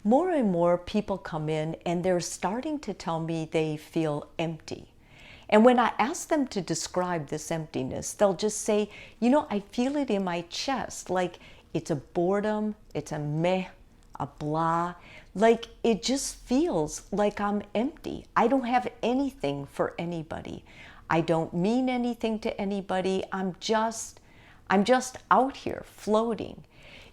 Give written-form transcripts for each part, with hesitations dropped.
More and more people come in and they're starting to tell me they feel empty. And when I ask them to describe this emptiness, they'll just say, I feel it in my chest. Like it's a boredom, it's a meh, a blah. Like it just feels like I'm empty. I don't have anything for anybody. I don't mean anything to anybody. I'm just out here floating.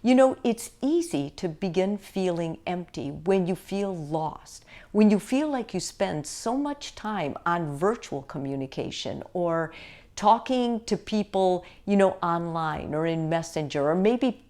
It's easy to begin feeling empty when you feel lost, when you feel like you spend so much time on virtual communication or talking to people, online or in Messenger, or maybe,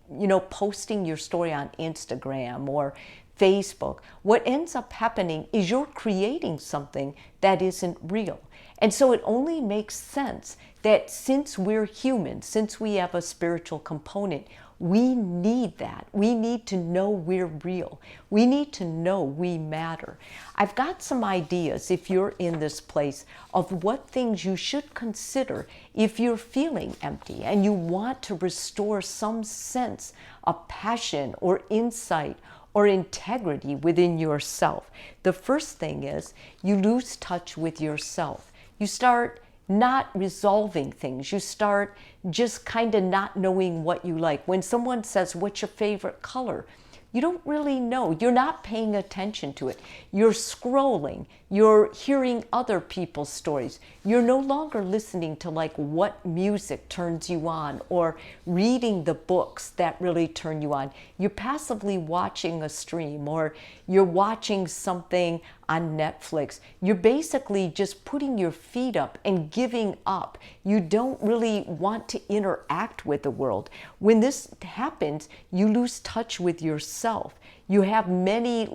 posting your story on Instagram or Facebook. What ends up happening is you're creating something that isn't real. And so it only makes sense that since we're human, since we have a spiritual component, we need that. We need to know we're real. We need to know we matter. I've got some ideas, if you're in this place, of what things you should consider if you're feeling empty and you want to restore some sense of passion or insight or integrity within yourself. The first thing is you lose touch with yourself. You start not resolving things. You start just kind of not knowing what you like. When someone says, "What's your favorite color?" you don't really know. You're not paying attention to it. You're scrolling. You're hearing other people's stories. You're no longer listening to like what music turns you on or reading the books that really turn you on. You're passively watching a stream or you're watching something on Netflix. You're basically just putting your feet up and giving up. You don't really want to interact with the world. When this happens, you lose touch with yourself. You have many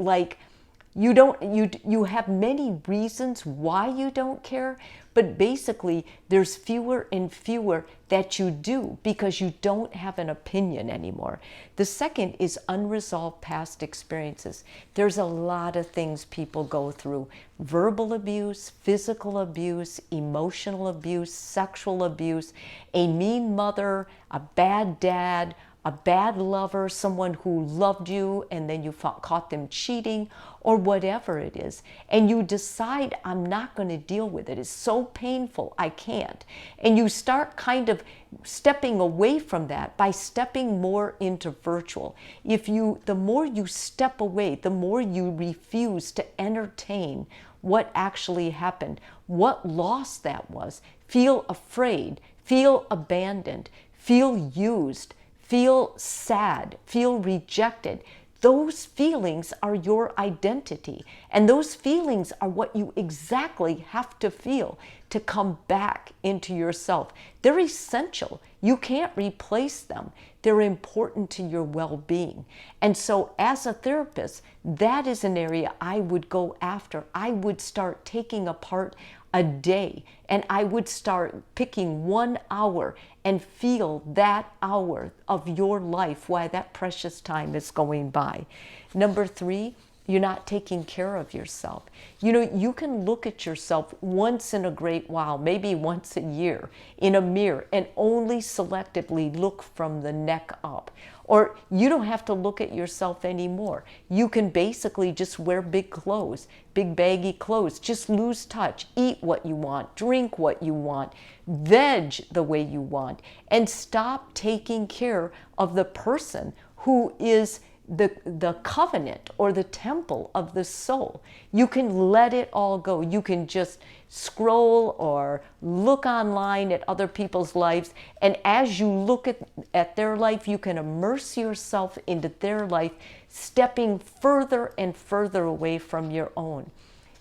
you have many reasons why you don't care, but basically there's fewer and fewer that you do because you don't have an opinion anymore. The second is unresolved past experiences. There's a lot of things people go through: verbal abuse, physical abuse, emotional abuse, sexual abuse, a mean mother, a bad dad, a bad lover, someone who loved you and then you caught them cheating, or whatever it is. And you decide, I'm not going to deal with it. It's so painful, I can't. And you start kind of stepping away from that by stepping more into virtual. The more you step away, the more you refuse to entertain what actually happened, what loss that was, feel afraid, feel abandoned, feel used, feel sad, feel rejected. Those feelings are your identity. And those feelings are what you exactly have to feel to come back into yourself. They're essential. You can't replace them. They're important to your well-being. And so as a therapist, that is an area I would go after. I would start taking apart a day, and I would start picking 1 hour and feel that hour of your life while that precious time is going by. Number 3, you're not taking care of yourself. You can look at yourself once in a great while, maybe once a year, in a mirror and only selectively look from the neck up. Or you don't have to look at yourself anymore. You can basically just wear big clothes, big baggy clothes, just lose touch, eat what you want, drink what you want, veg the way you want, and stop taking care of the person who is the covenant or the temple of the soul. You can let it all go. You can just scroll or look online at other people's lives, and as you look at their life, you can immerse yourself into their life, stepping further and further away from your own.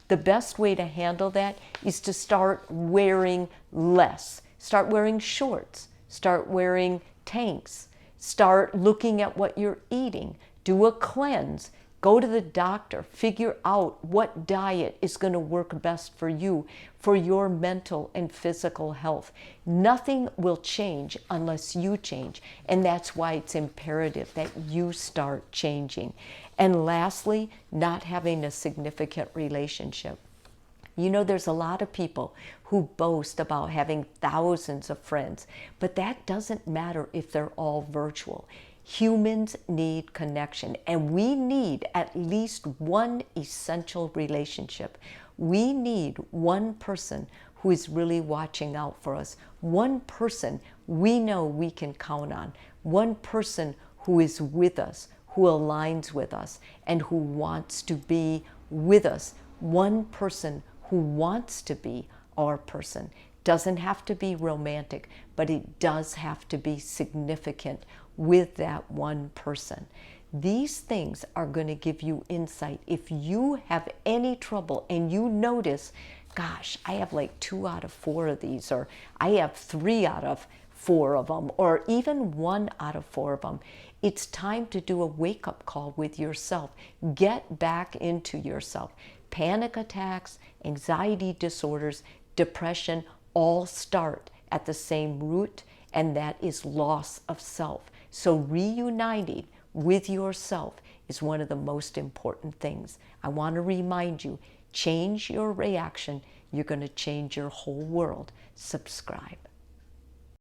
The best way to handle that is to start wearing less. Start wearing shorts. Start wearing tanks. Start looking at what you're eating. Do a cleanse. Go to the doctor. Figure out what diet is going to work best for you, for your mental and physical health. Nothing will change unless you change. And that's why it's imperative that you start changing. And lastly, not having a significant relationship. There's a lot of people who boast about having thousands of friends, but that doesn't matter if they're all virtual. Humans need connection, and we need at least one essential relationship. We need one person who is really watching out for us, one person we know we can count on, one person who is with us, who aligns with us, and who wants to be with us, one person who wants to be our person. Doesn't have to be romantic, but it does have to be significant with that one person. These things are going to give you insight. If you have any trouble and you notice, gosh, I have like 2 out of 4 of these, or I have 3 out of 4 of them, or even 1 out of 4 of them, it's time to do a wake-up call with yourself. Get back into yourself. Panic attacks, anxiety disorders, depression all start at the same root, and that is loss of self. So reuniting with yourself is one of the most important things. I want to remind you, change your reaction. You're going to change your whole world. Subscribe.